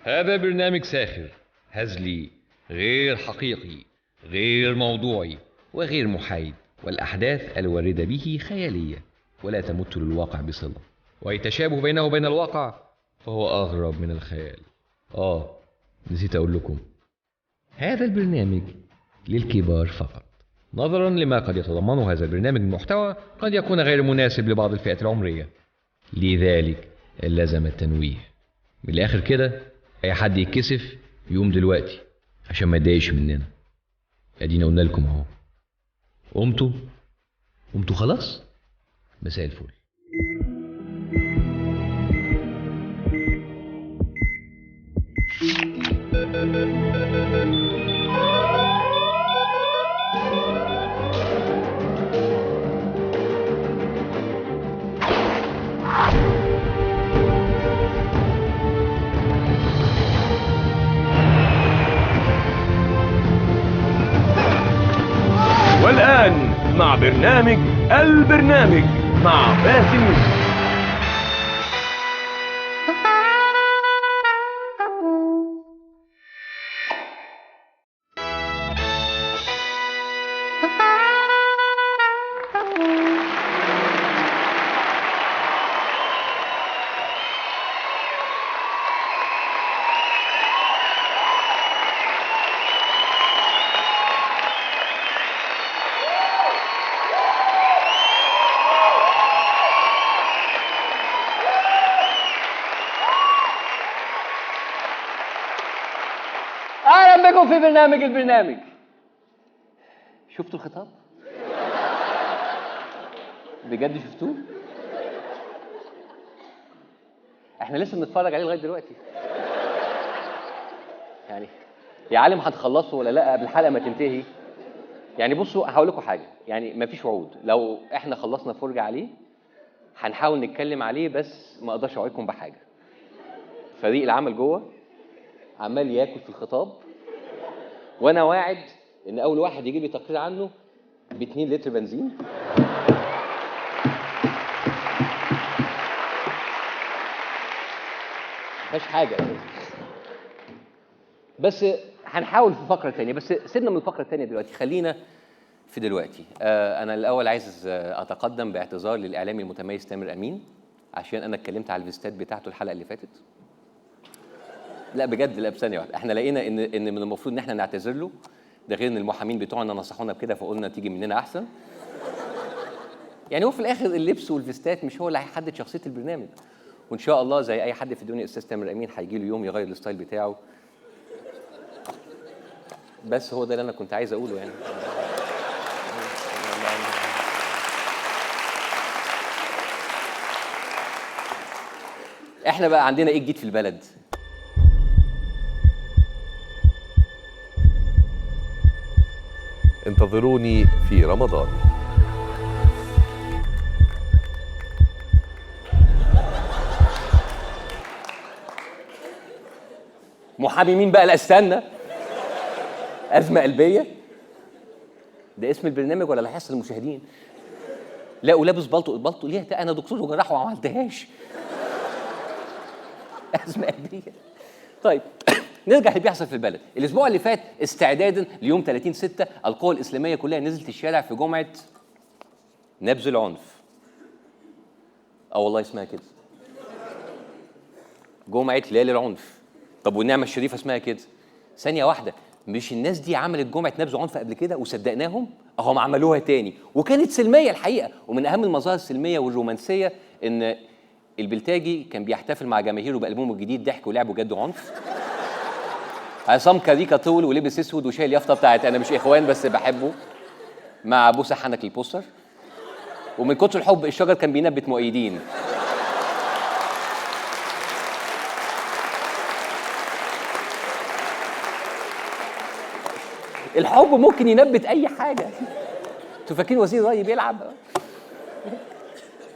هذا برنامج ساخر هزلي غير حقيقي، غير موضوعي وغير محايد، والأحداث الواردة به خيالية ولا تمت للواقع بصلة، ويتشابه بينه وبين الواقع فهو أغرب من الخيال. نسيت أقول لكم، هذا البرنامج للكبار فقط، نظرا لما قد يتضمنه هذا البرنامج من محتوى قد يكون غير مناسب لبعض الفئات العمرية، لذلك لازم التنويه. من الآخر كده، أي حد يتكسف يقوم دلوقتي عشان ما يتضايقش مننا. ادينا قلنا لكم اهو. قمتوا خلاص؟ مساء الفل. والآن مع برنامج البرنامج مع باسم يوسف. اهلا بكم في البرنامج. شفتوا الخطاب؟ بجد شفتوه؟ احنا لسه بنتفرج عليه لغايه دلوقتي. يعني يا عالم هتخلصوا ولا لا قبل الحلقه ما تنتهي؟ يعني بصوا هقول لكم حاجه، يعني مفيش وعود. لو احنا خلصنا فرجه عليه هنحاول نتكلم عليه، بس ما اقدرش اوعدكم بحاجه. فريق العمل جوه عمال ياكل في الخطاب، وانا واعد ان اول واحد يجيب لي تقرير عنه ب2 لتر بنزين. مفيهاش حاجه، بس هنحاول في فقره ثانيه. بس سيبنا من الفقره الثانيه دلوقتي، خلينا في دلوقتي. انا الاول عايز اتقدم باعتذار للاعلامي المتميز تامر امين، عشان انا اتكلمت على الفيستات بتاعته الحلقه اللي فاتت. لا بجد، لا بثانيه واحده، احنا لقينا ان من المفروض ان احنا نعتذر له، ده غير ان المحامين بتوعنا نصحونا بكده فقلنا تيجي مننا احسن. يعني هو في الاخر اللبس والفيستات مش هو اللي هيحدد شخصيه البرنامج، وان شاء الله زي اي حد في الدنيا استاذ تامر امين هيجي له يوم يغير الستايل بتاعه. بس هو ده اللي انا كنت عايز اقوله يعني. احنا بقى عندنا ايه جديد في البلد؟ انتظروني في رمضان. محامي مين بقى؟ لا استنى، أزمة قلبية ده اسم البرنامج ولا اللي هيحصل للمشاهدين؟ لا ولابس بلطو ليه؟ انا دكتور وجراح وما عملتهاش. أزمة قلبية. طيب نرجع اللي بيحصل في البلد. الاسبوع اللي فات استعدادا ليوم 30/6 القوى الاسلاميه كلها نزلت الشارع في جمعه نبذ العنف. والله اسمها كده، جمعه ليالي العنف. طب والنعمه الشريفه اسمها كده؟ ثانيه واحده، مش الناس دي عملت جمعه نبذ عنف قبل كده وصدقناهم؟ اهم عملوها تاني وكانت سلميه الحقيقه. ومن اهم المظاهر السلميه والرومانسيه ان البلتاجي كان بيحتفل مع جماهيره بالبومه الجديد ضحك ولعب وجد وعنف. عصام كاريكا طول ولبس اسود وشايل يافطه بتاعت انا مش اخوان بس بحبه، مع بوسه حنك البوستر. ومن كتر الحب الشجر كان بينبت مؤيدين. الحب ممكن ينبت اي حاجه. انتوا فاكرين وزير رأي بيلعب؟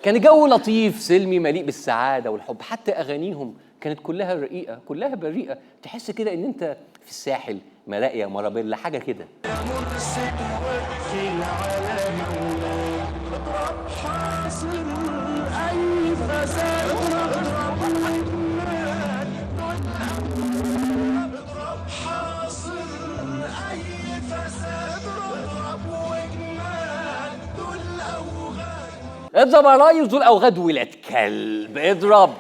كان جو لطيف سلمي مليء بالسعاده والحب. حتى اغانيهم كانت كلها رقيقه، كلها بريئه، تحس كده ان انت في الساحل، مراقيه، مرابيلا، حاجه كده. اضرب يا ريس، دول اوغاد ولاد كلب، اضرب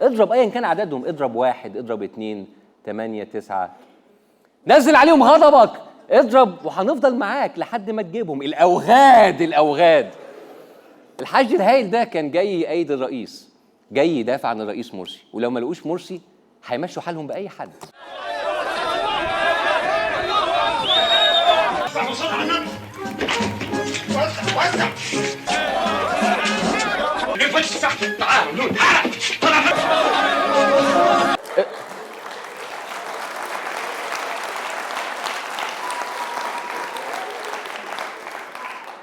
اضرب ايا كان عددهم، اضرب 1، اضرب 2، 8، 9، نزل عليهم غضبك، اضرب وهنفضل معاك لحد ما تجيبهم. الاوغاد الاوغاد. الحاج الهايل ده كان جاي يأيد الرئيس، جاي يدافع عن الرئيس مرسي، ولو ما لقوش مرسي هيمشوا حالهم بأي حد.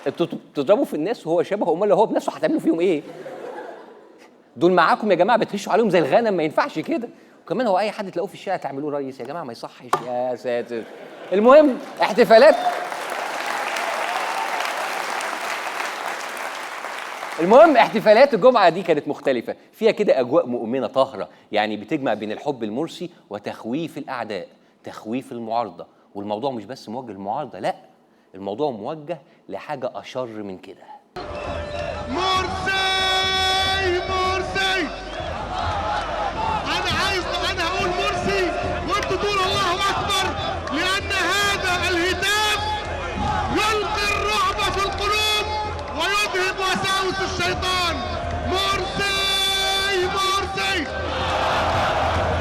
انتوا بتضربوا في الناس وهو شبهه، امال لو هو بنفسه هتعملوا فيهم ايه؟ دول معاكم يا جماعه، بتهشوا عليهم زي الغنم، ما ينفعش كده. وكمان هو اي حد تلاقوه في الشارع تعملوه ريس يا جماعه، ما يصحش يا ساتر. المهم احتفالات الجمعه دي كانت مختلفه، فيها كده اجواء مؤمنه طاهره، يعني بتجمع بين الحب المرسي وتخويف الاعداء، تخويف المعارضه. والموضوع مش بس موجه للمعارضه، لا، الموضوع موجه لحاجه اشر من كده. مرسي مرسي، انا هقول مرسي وانتوا تقولوا الله اكبر، لان هذا الهتاف يلقي الرعب في القلوب ويذهب وساوس الشيطان. مرسي مرسي،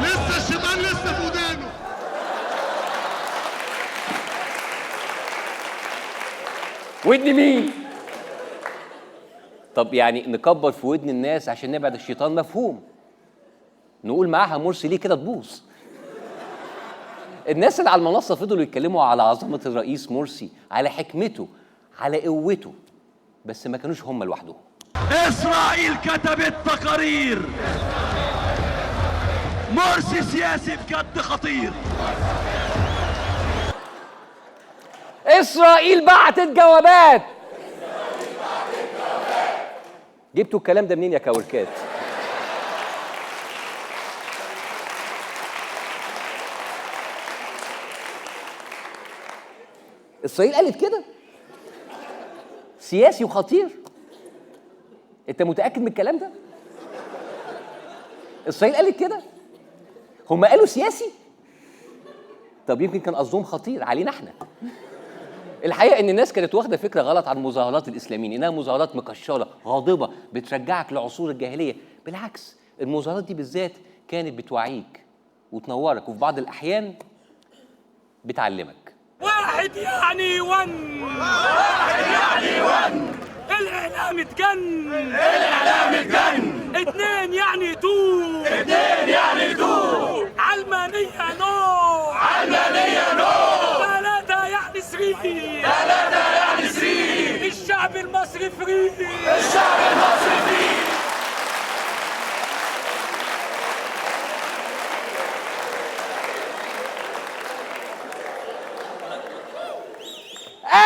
لسه الشيطان لسه في ودانه. ودن مين؟ طب يعني نكبر في ودن الناس عشان نبعد الشيطان، مفهوم. نقول معاها مرسي ليه كده تبوظ؟ الناس اللي على المنصه فضلوا يتكلموا على عظمه الرئيس مرسي، على حكمته، على قوته، بس ما كانوش هم لوحدهم. إسرائيل كتبت تقارير، مرسي سياسي بجد خطير. إسرائيل بعتت جوابات. جبتوا الكلام ده منين يا كاوركات؟ إسرائيل قالت كده؟ سياسي وخطير؟ أنت متأكد من الكلام ده؟ إسرائيل قالت كده؟ هم قالوا سياسي؟ طب يمكن كان قصدهم خطير علينا احنا. الحقيقه ان الناس كانت واخده فكره غلط عن مظاهرات الاسلاميين، انها مظاهرات مكشره غاضبه بترجعك لعصور الجاهليه. بالعكس، المظاهرات دي بالذات كانت بتوعيك وتنورك، وفي بعض الاحيان بتعلمك. واحد يعني الاعلام اتجن، اتنين يعني تو، علمانية نو، ثلاثة يعني سري، الشعب المصري فري.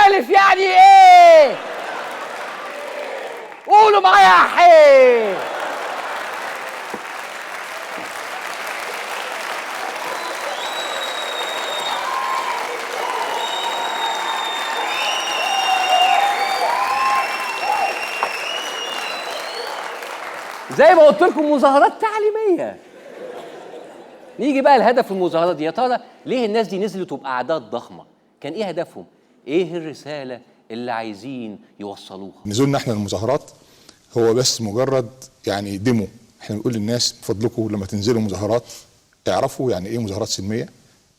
ألف يعني إيه؟ قولوا معايا يا حي. زي ما قلت لكم مظاهرات تعليمية. نيجي بقى لهدف المظاهرات دي، يا ترى ليه الناس دي نزلت وبأعداد ضخمة؟ كان إيه هدفهم؟ إيه الرسالة اللي عايزين يوصلوها؟ نزولنا احنا المظاهرات هو بس مجرد يعني ديمو. احنا بنقول للناس بفضلكم لما تنزلوا مظاهرات اعرفوا يعني ايه مظاهرات سلميه،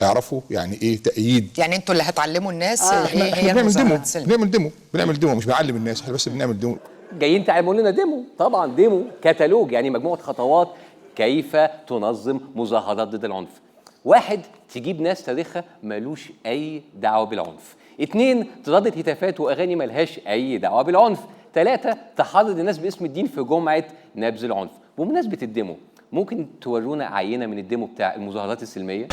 اعرفوا يعني ايه تأييد. يعني انتوا اللي هتعلموا الناس احنا ايه هي بنعمل ديمو، المظاهرات بنعمل ديمو مش بنعلم الناس، احنا بس بنعمل ديمو. جايين تعملوا لنا ديمو، طبعا ديمو كتالوج، يعني مجموعة خطوات كيف تنظم مظاهرات ضد العنف. 1، تجيب ناس تاريخها ملوش أي دعوة بالعنف. 2، تردد هتافات وأغاني ملهاش أي دعوة بالعنف. 3، تحرض الناس باسم الدين في جمعة نبذ العنف. بمناسبة الديمو، ممكن تورونا عينة من الديمو بتاع المظاهرات السلمية؟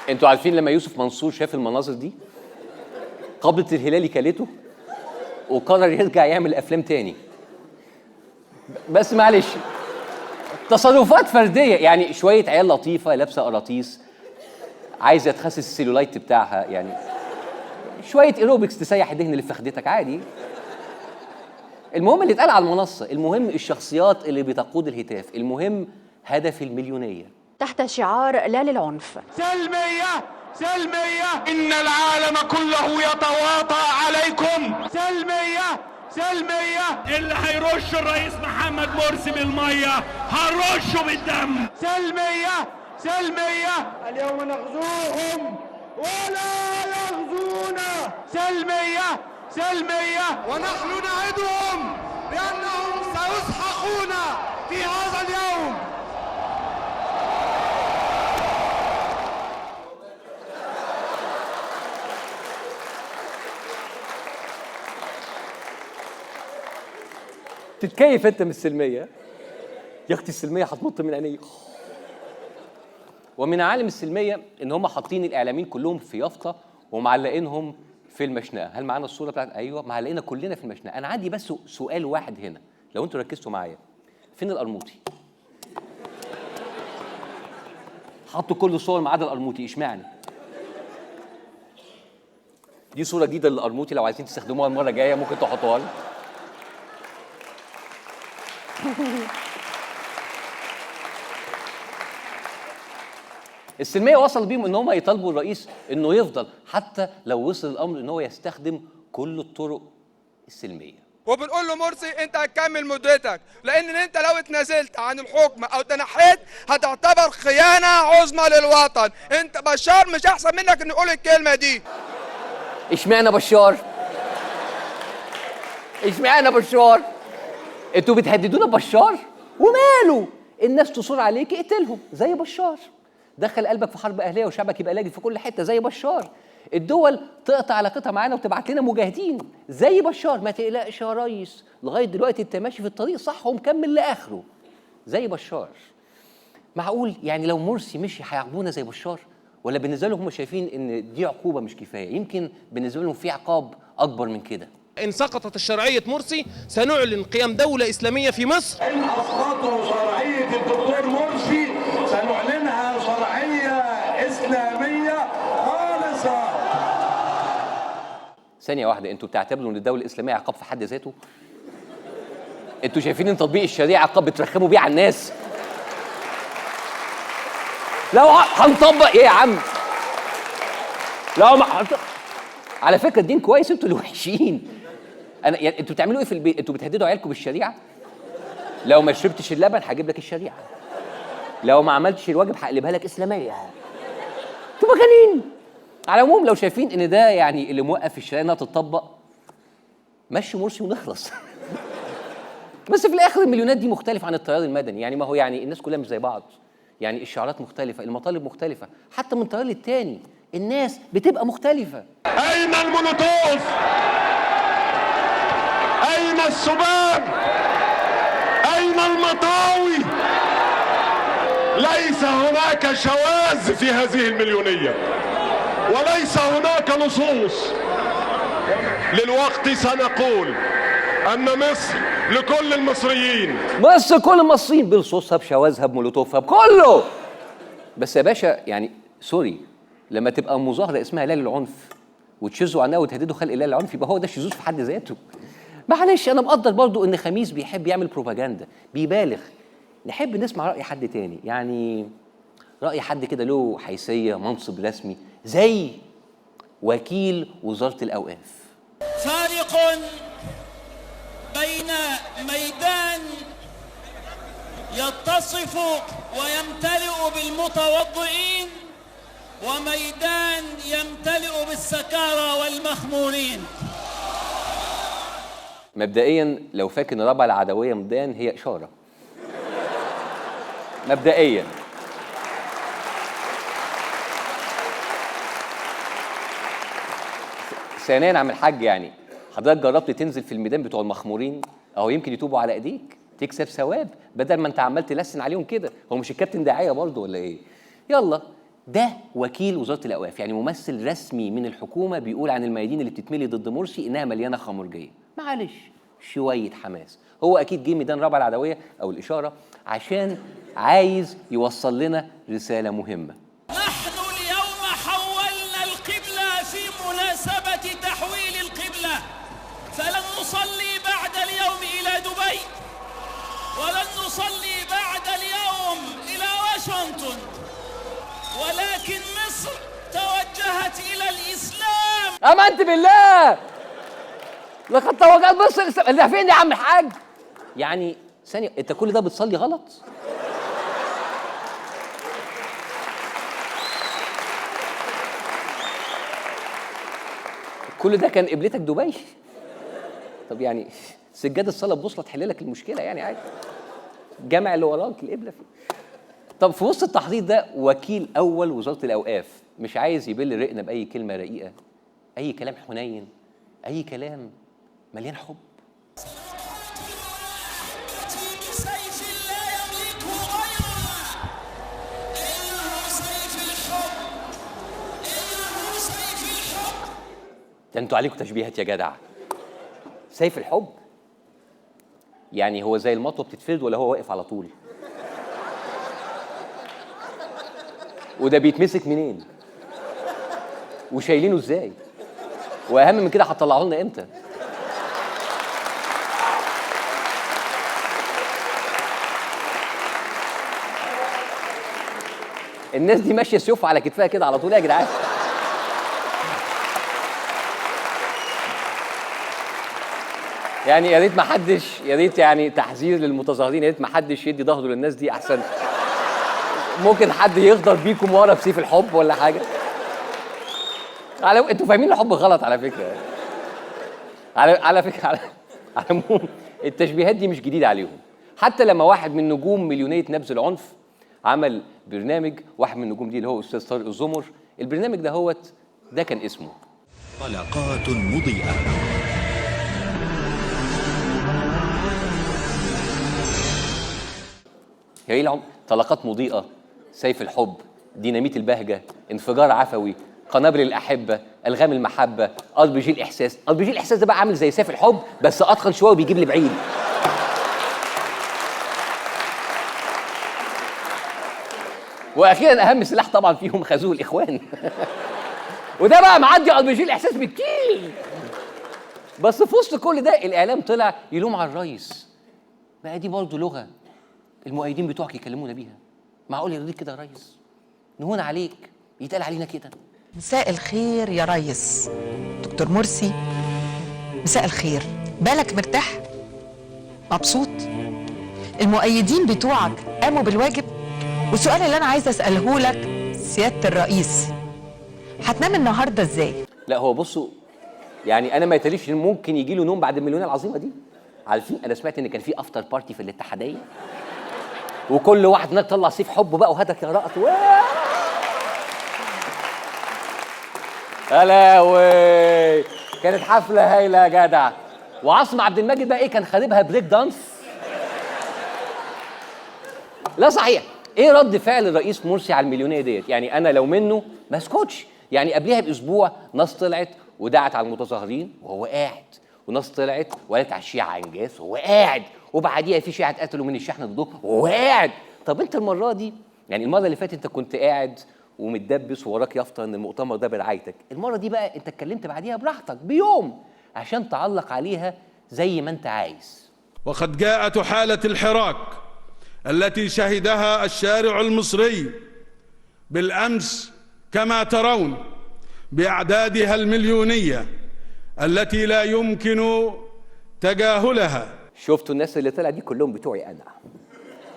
انتوا عارفين لما يوسف منصور شاف المناظر دي قبضة الهلالي كلته؟ وقرر يرجع يعمل افلام تاني. بس معلش، تصرفات فرديه، يعني شويه عيال لطيفه لابسه قراطيس عايزه تخسس السيلولايت بتاعها، يعني شويه ايروبكس تسيح الدهن اللي في فخدتك عادي. المهم اللي اتقال على المنصه، المهم الشخصيات اللي بتقود الهتاف، المهم هدف المليونيه. تحت شعار لا للعنف. سلمية سلمية، إن العالم كله يتواطأ عليكم. سلمية سلمية، اللي هيرش الرئيس محمد مرسي بالمية هنرشه بالدم. سلمية سلمية، اليوم نغزوهم ولا يغزونا. سلمية سلمية، ونحن نعدهم بأنهم سيسحقون في هذا اليوم. تتكيف انت من السلميه يا اختي، السلميه هتنط من عينيا. ومن عالم السلميه ان هم حاطين الاعلاميين كلهم في يافطه ومعلقينهم في المشنقه. هل معانا الصوره بتاعت؟ ايوه، معلقينا كلنا في المشنقه. انا عندي بس سؤال واحد هنا لو انتوا ركزتوا معايا، فين القرموطي؟ حطوا كل صور ما عدا القرموطي، اشمعنى؟ دي صوره جديده للقرموطي، لو عايزين تستخدموها المره الجايه ممكن تحطوها لي. السلميه وصل بيهم ان هم يطالبوا الرئيس انه يفضل، حتى لو وصل الامر ان هو يستخدم كل الطرق السلميه. وبنقول له مرسي انت هتكمل مدتك، لان انت لو اتنازلت عن الحكم او تنحيت هتعتبر خيانه عظمى للوطن. انت بشار مش احسن منك ان نقول الكلمه دي. اشمعنى بشار؟ اشمعنى بشار؟ انتوا بتهددونا ببشار؟ وماله؟ الناس تصور عليك اقتلهم زي بشار. دخل قلبك في حرب اهليه وشعبك يبقى لاجئ في كل حته زي بشار. الدول تقطع علاقتها معانا وتبعت لنا مجاهدين زي بشار. ما تقلقش يا ريس، لغايه دلوقتي انت ماشي في الطريق صح ومكمل لاخره زي بشار. معقول يعني لو مرسي مشي هيعاقبونا زي بشار؟ ولا بالنسبه لهم هم شايفين ان دي عقوبه مش كفايه؟ يمكن بالنسبه لهم في عقاب اكبر من كده. إن سقطت الشرعية مرسي سنعلن قيام دولة إسلامية في مصر. إن أسقطوا شرعية الدكتور مرسي سنعلنها شرعية إسلامية خالصة. ثانية واحدة، انتوا بتعتبروا ان الدولة الإسلامية عقاب في حد ذاته؟ انتوا شايفين ان تطبيق الشريعة عقاب بترخموا بيه على الناس؟ لو هنطبق ايه يا عم؟ لو ما على فكرة الدين كويس، انتوا اللي وحشين. انا يعني انتوا بتعملوا ايه في البيت؟ انتوا بتهددوا عيالكم بالشريعة؟ لو ما شربتش اللبن هجيب لك الشريعة، لو ما عملتش الواجب هقلبها لك إسلامية. انتوا مجانين. على العموم لو شايفين ان ده يعني اللي موقف الشريعة انها تتطبق، مشي مرسي ونخلص. بس في الاخر المليونات دي مختلف عن التيار المدني، يعني ما هو يعني الناس كلها مش زي بعض، يعني الشعارات مختلفة، المطالب مختلفة، حتى من طيار للتاني الناس بتبقى مختلفة. أين المولوتوف؟ أين السباب؟ أين المطاوي؟ ليس هناك شواذ في هذه المليونية، وليس هناك لصوص. للوقت سنقول أن مصر لكل المصريين. مصر كل المصريين بلصوصها بشواذها بمولوتوفها بكله. بس يا باشا يعني سوري، لما تبقى مظاهرة اسمها لا للعنف وتشزوا عنها وتهددوا خلق لا للعنف، يبقى هو ده الشذوذ في حد ذاته. معلش انا مقدر برضو ان خميس بيحب يعمل بروباجندا، بيبالغ. نحب نسمع رأي حد تاني، يعني رأي حد كده له حيثية، منصب رسمي، زي وكيل وزارة الأوقاف. فارق بين ميدان يتصف ويمتلئ بالمتوضئين وميدان يمتلئ بالسكارى والمخمورين. مبدئيا لو فاكر ان رابعه العدويه ميدان هي اشاره مبدئيا. ثانيا عم الحاج، يعني حضرتك جربت تنزل في الميدان بتوع المخمورين؟ اهو يمكن يتوبوا على ايديك تكسب ثواب بدل ما انت عمال تلسن عليهم كده. هو مش الكابتن داعيه برضه ولا ايه؟ يلا، ده وكيل وزاره الاوقاف، يعني ممثل رسمي من الحكومه بيقول عن الميادين اللي بتتملي ضد مرسي انها مليانه خمرجيه. معلش شويه حماس. هو اكيد جه ميدان رابعه العدويه او الاشاره عشان عايز يوصل لنا رساله مهمه. نحن اليوم حولنا القبلة في مناسبة تحويل القبلة، فلن نصلي بعد اليوم إلى دبي، ولن نصلي بعد اليوم إلى واشنطن، ولكن مصر توجهت إلى الإسلام. امنت بالله لقد توجهت مصر. اللي فين يا عم الحاج؟ يعني ثانيه، انت كل ده بتصلي غلط؟ كل ده كان قبلتك دبي؟ طب يعني سجاد الصلاه ببوصله تحل لك المشكله يعني عادي. الجامع اللي وراك القبله فيه. طب في وسط التحضير ده وكيل اول وزاره الاوقاف مش عايز يبل رقنا باي كلمه رقيقه، اي كلام حنين، اي كلام مليان حب. ده انتوا عليكم تشبيهات يا جدع. سيف الحب يعني هو زي المطوه بتتفرد ولا هو واقف على طول؟ وده بيتمسك منين؟ وشايلينه ازاي؟ واهم من كده هتطلعوه لنا امتى؟ الناس دي ماشيه سيوفها على كتفها كده على طول يا جدعان. يعني يا ريت ما حدش، يا ريت يعني تحذير للمتظاهرين، يا ريت ما حدش يدي ظهره للناس دي احسن. ممكن حد يغدر بيكم ورا بسيف الحب ولا حاجه. انتوا فاهمين الحب غلط على فكره. على فكره على العموم التشبيهات دي مش جديده عليهم. حتى لما واحد من نجوم مليونيه نبذ العنف عمل برنامج، واحد من النجوم دي اللي هو استاذ طارق الزمر، البرنامج ده كان اسمه طلقات مضيئة. هي العمر طلقات مضيئة، سيف الحب، ديناميت البهجة، انفجار عفوي، قنابل الأحبة، ألغام المحبة، RPG الإحساس. RPG الإحساس ده بقى عامل زي سيف الحب بس أتقن شوية وبيجيب لي بعيد. وأخيرا أهم سلاح طبعا فيهم خازوق الإخوان. وده بقى معدي RPG الإحساس بكتير. بس في وسط كل ده الإعلام طلع يلوم على الرئيس. بقى دي برضه لغة المؤيدين بتوعك يكلمونا بيها. معقول يرضيك كده يا ريس؟ نهون عليك يتقال علينا كده. مساء الخير يا ريس دكتور مرسي. مساء الخير. بالك مرتاح؟ مبسوط؟ المؤيدين بتوعك قاموا بالواجب؟ والسؤال اللي انا عايزه اساله لك سياده الرئيس، هتنام النهارده ازاي؟ لا هو بصوا يعني انا ما يتليش ممكن يجي له نوم بعد المليونيه العظيمه دي. عارفين انا سمعت ان كان في افتر بارتي في الاتحاديه وكل واحد هناك طلع سيف حب بقى وهدك يا رأت. هلاوي كانت حفله هايله يا جدع. وعاصم عبد المجيد بقى ايه كان خاربها بريك دانس. لا صحيح ايه رد فعل الرئيس مرسي على المليونيه ديت؟ يعني انا لو منه ما اسكتش. يعني قبلها باسبوع ناس طلعت ودعت على المتظاهرين وهو قاعد، وناس طلعت وقالت على الشيعة انجاز وهو قاعد، وبعديها في شيعة اتقتلوا من الشحن ضده وهو قاعد. طب انت المره دي يعني المره اللي فاتت انت كنت قاعد ومتدبس ووراك يافطه ان المؤتمر ده برعايتك، المره دي بقى انت اتكلمت بعديها براحتك بيوم عشان تعلق عليها زي ما انت عايز. وقد جاءت حاله الحراك التي شهدها الشارع المصري بالامس كما ترون باعدادها المليونيه التي لا يمكن تجاهلها. شفتوا الناس اللي طلع دي كلهم بتوعي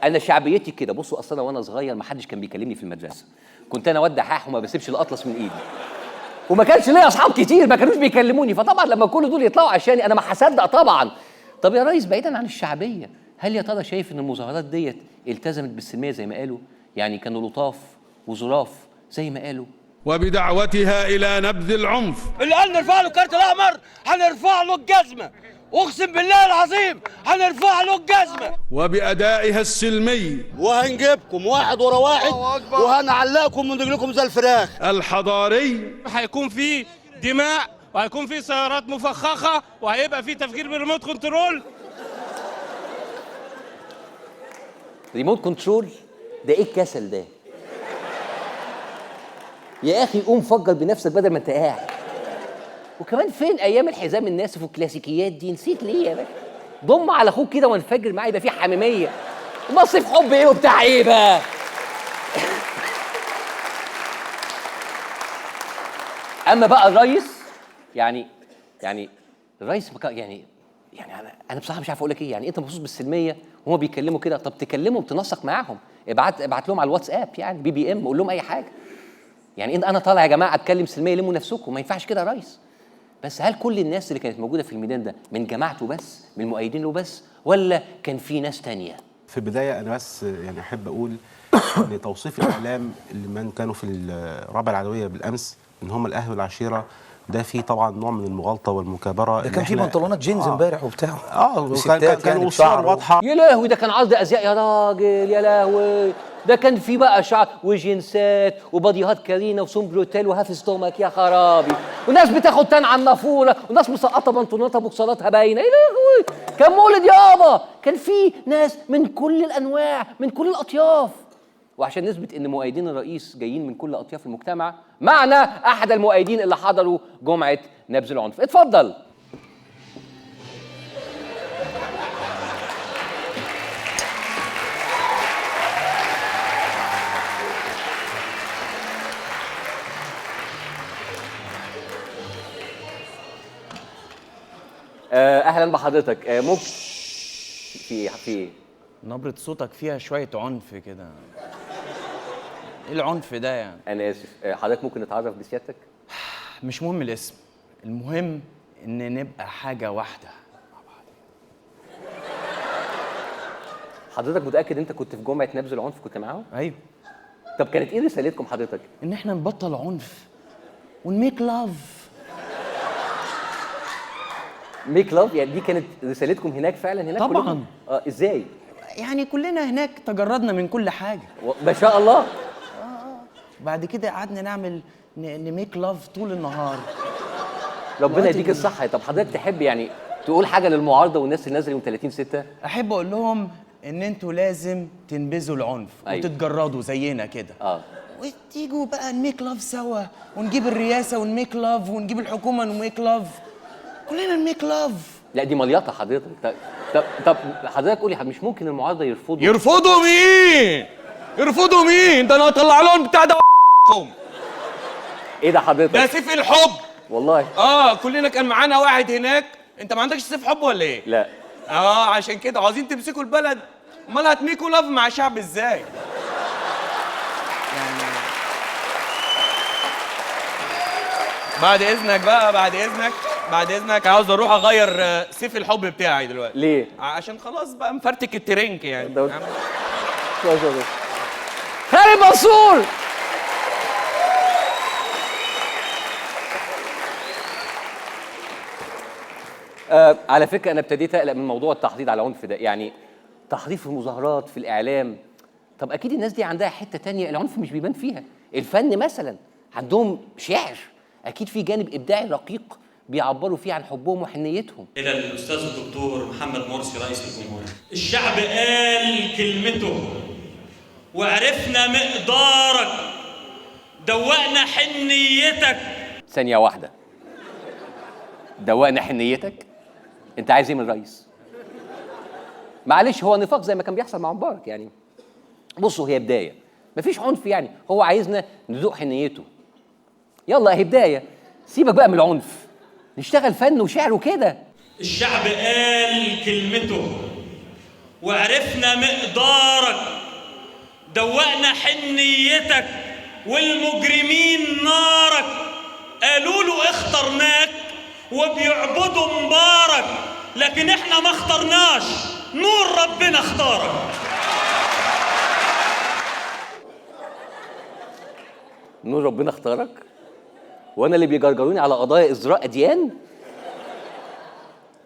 انا شعبيتي كده. بصوا اصلا وانا صغير ما حدش كان بيكلمني في المدرسه، كنت انا واد دحاح وما بسيبش الاطلس من ايدي، وما كانش ليا اصحاب كتير ما كانوش بيكلموني، فطبعا لما كل دول يطلعوا عشاني انا ما هصدق طبعا. طب يا ريس بعيدا عن الشعبيه، هل يا ترى شايف ان المظاهرات ديت التزمت بالسلميه زي ما قالوا؟ يعني كانوا لطاف وظراف زي ما قالوا؟ وبدعوتها الى نبذ العنف اللي قال نرفع له الكارت الاحمر هنرفع له الجزمه، اقسم بالله العظيم هنرفع له الجزمه. وبادائها السلمي وهنجيبكم واحد ورا واحد وهنعلقكم من رجلكم زي الفراخ. الحضاري هيكون في دماء وهيكون في سيارات مفخخه وهيبقى في تفجير بالريموت كنترول. ريموت كنترول؟ ده ايه الكسل ده؟ يا اخي قوم فجر بنفسك بدل ما انت قاعد. وكمان فين ايام الحزام الناسف والكلاسيكيات دي؟ نسيت ليه يا باشا؟ ضم على اخوك كده وانفجر معاه، يبقى في حميميه. مصيف حب ايه وبتاع ايه بقى؟ اما بقى الريس يعني الريس يعني انا بصراحه مش عارف اقول لك ايه. يعني انت مبسوط بالسلميه وهم بيتكلموا كده، طب تكلمهم تنسق معاهم، ابعت لهم على الواتساب يعني BBM، قول لهم اي حاجه. يعني انا طالع يا جماعه اتكلم سلميه، لموا نفسكم، ما ينفعش كده يا ريس. بس هل كل الناس اللي كانت موجوده في الميدان ده من جماعته بس، من المؤيدين له بس، ولا كان في ناس تانية؟ في البدايه انا بس يعني احب اقول ان توصيف الاعلام اللي من كانوا في الرابعه العدويه بالامس ان هم الاهل والعشيره، ده فيه طبعا نوع من المغالطه والمكابره. ده كان في بنطلونات جينز امبارح وبتاع. كانوا صور واضحه. يا لهوي ده كان عرض ازياء يا راجل، يا لهوي. ده كان في بقى شعر وجنسات وباديهات كارينا وسومبروتيل وهاف ستومك، يا خرابي. وناس بتاخد تان على النافوره، وناس مسقطه بنطلوناتها بوكسراتها باينه. يا لهوي كان مولد يابا، كان في ناس من كل الانواع، من كل الاطياف. وعشان نثبت ان مؤيدين الرئيس جايين من كل اطياف المجتمع، معنا احد المؤيدين اللي حضروا جمعه نبذ العنف. اتفضل. اهلا بحضرتك. ممكن في نبرة صوتك فيها شوية عنف كده. ايه العنف ده يعني؟ انا اسف. حضرتك ممكن نتعرف بسيادتك؟ مش مهم الاسم، المهم ان نبقى حاجة واحدة. حضرتك متأكد انت كنت في جمعة نبذ العنف كنت معاهم؟ ايوه. طب كانت ايه رسالتكم حضرتك؟ ان احنا نبطل عنف ونميك لاف. ميك لاف؟ يعني دي كانت رسالتكم هناك فعلا هناك؟ طبعا. ازاي؟ يعني كلنا هناك تجردنا من كل حاجة. ما شاء الله. بعد كده قعدنا نعمل نميك لاف طول النهار. ربنا يديك الصحة. طب حضرتك تحب يعني تقول حاجة للمعارضة والناس اللي نازلة يوم 30/6؟ أحب أقول لهم إن أنتوا لازم تنبذوا العنف. أيوة. وتتجردوا زينا كده. وتيجوا بقى نميك لاف سوا، ونجيب الرئاسة ونميك لاف، ونجيب الحكومة ونميك لاف، كلنا نميك لاف. لا دي مليطة حضرتك. طب حضرتك قولي، مش ممكن المعارضة يرفضوا؟ يرفضوا مين؟ يرفضوا مين؟ ده انا هطلع لهم بتاع ده. ايه ده حضرتك؟ ده سيف الحب والله. كلنا كان معانا واحد هناك. انت ما عندكش سيف حب ولا ايه؟ لا. عشان كده عايزين تمسكوا البلد. امال هتميكوا لاف مع شعب ازاي؟ يعني بعد اذنك بقى، بعد اذنك عاوز اروح اغير سيف الحب بتاعي دلوقتي. ليه؟ عشان خلاص بقى مفرتك الترنك يعني. خالد منصور. على فكرة أنا ابتديت أقلق من موضوع التحضيض على العنف ده. يعني تحضيض في المظاهرات، في الإعلام. طب أكيد الناس دي عندها حتة تانية العنف مش بيبان فيها. الفن مثلا عندهم شعر، أكيد في جانب إبداعي رقيق بيعبروا فيه عن حبهم وحنيتهم. إلى الأستاذ الدكتور محمد مرسي رئيس الجمهورية. الشعب قال كلمته وعرفنا مقدارك، دوقنا حنيتك. ثانية واحدة، دوقنا حنيتك؟ انت عايز ايه من الرئيس؟ معلش هو نفاق زي ما كان بيحصل مع مبارك يعني. بصوا هي بداية، مفيش عنف يعني، هو عايزنا ندوق حنيته. يلا اهي بداية، سيبك بقى من العنف، نشتغل فن وشعر وكده. الشعب قال كلمته وعرفنا مقدارك، دوقنا حنيتك والمجرمين نارك، قالوا له اخترناك وبيعبدوا مبارك، لكن احنا ما اخترناش، نور ربنا اختارك. نور ربنا اختارك؟ وانا اللي بيجرجروني على قضايا ازراء اديان؟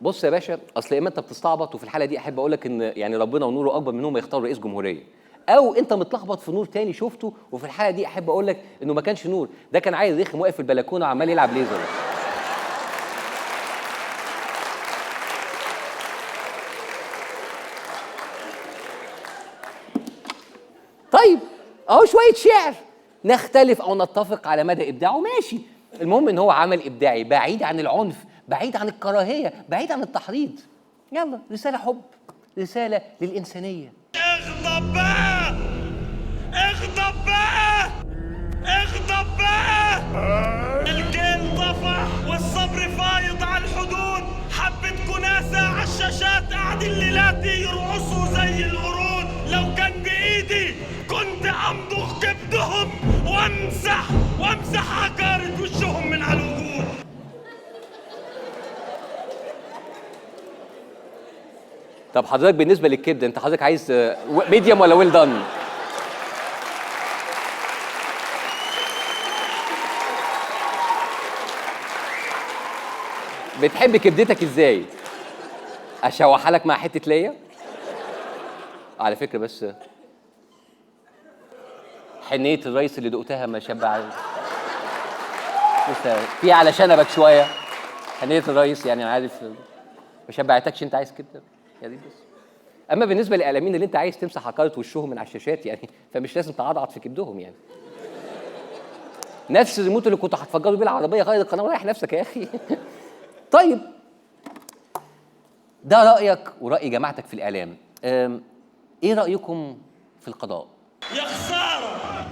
بص يا باشا، اصل يا اما انت بتستعبط، وفي الحاله دي احب اقول لك ان يعني ربنا ونوره اكبر منهم يختار رئيس جمهوريه، او انت متلخبط في نور تاني شفته، وفي الحاله دي احب اقول لك انه ما كانش نور، ده كان عيل رخم واقف في البلكونه وعمال يلعب ليزر. اهو شويه شعر، نختلف او نتفق على مدى ابداعه ماشي، المهم ان هو عمل ابداعي بعيد عن العنف، بعيد عن الكراهيه، بعيد عن التحريض. يلا رساله حب، رساله للانسانيه. اغضب بقى، اغضب بقى، اغضب بقى. الجيل طفح والصبر فايض على الحدود، حبة كناسة على الشاشات قاعدين ليلاتي يرقصوا زي القرود. لو كان بإيدي كنت أمضغ كبدهم وامسح عكارة وشهم من على الوجود. طب حضرتك بالنسبه للكبده انت حضرتك عايز ميديوم ولا ويل دان؟ بتحب كبدتك ازاي؟ اشوحها لك مع حته ليا؟ على فكره بس حنيه الريس اللي دقتها ما شبع لسه في على شنبك شويه. حنيه الريس يعني عارف ما شبعتكش، انت عايز كبده يا دي بس. اما بالنسبه للاعلاميين اللي انت عايز تمسح عكاره وشهم من على الشاشات يعني، فمش لازم تعضعض في كبدهم يعني. نفس الريموت اللي كنت هتفجروا بيه العربيه غير القناه وريح نفسك يا اخي. طيب ده رايك وراي جماعتك في الاعلام. ايه رايكم في القضاء؟ يا خسارة،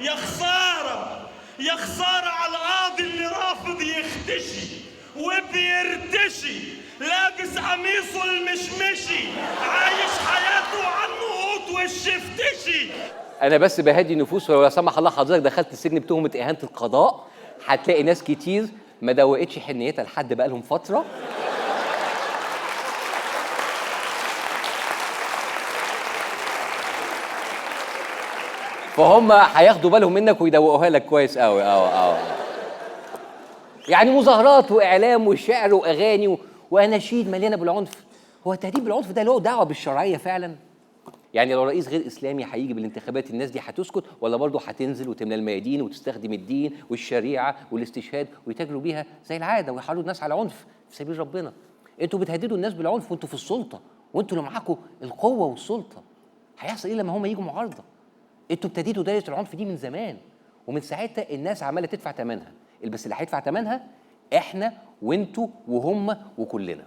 يا خسارة، يا خسارة على القاضي اللي رافض يختشي وبيرتشي، لابس قميصه المشمشي، عايش حياته على النقوط والشفتشي. انا بس بهدي النفوس، ولو لا سمح الله حضرتك دخلت السجن بتهمه اهانه القضاء هتلاقي ناس كتير ما دوقتش حنيتها لحد بقالهم فتره. فهم هياخدوا بالهم منك ويدوقوها لك كويس قوي. يعني مظاهرات واعلام وشعر واغاني واناشيد مليانه بالعنف. هو التهديد بالعنف ده له دعوه بالشرعيه فعلا؟ يعني لو رئيس غير اسلامي هيجي بالانتخابات الناس دي هتسكت ولا برضه هتنزل وتملى الميادين وتستخدم الدين والشريعه والاستشهاد ويتاجروا بيها زي العاده ويحرضوا الناس على عنف في سبيل ربنا؟ انتوا بتهددوا الناس بالعنف وانتوا في السلطه، وانتوا اللي معاكم القوه والسلطه. هيحصل ايه لما هم يجوا معارضه؟ انتوا ابتديتوا دايره العنف دي من زمان، ومن ساعتها الناس عماله تدفع ثمنها، بس اللي هيدفع ثمنها احنا وانتوا وهم وكلنا.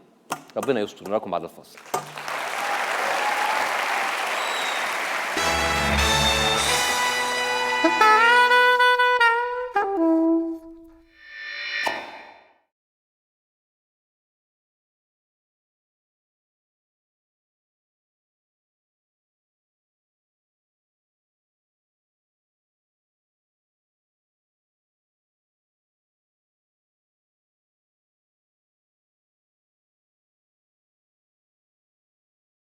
ربنا يستر. نراكم بعد الفاصل.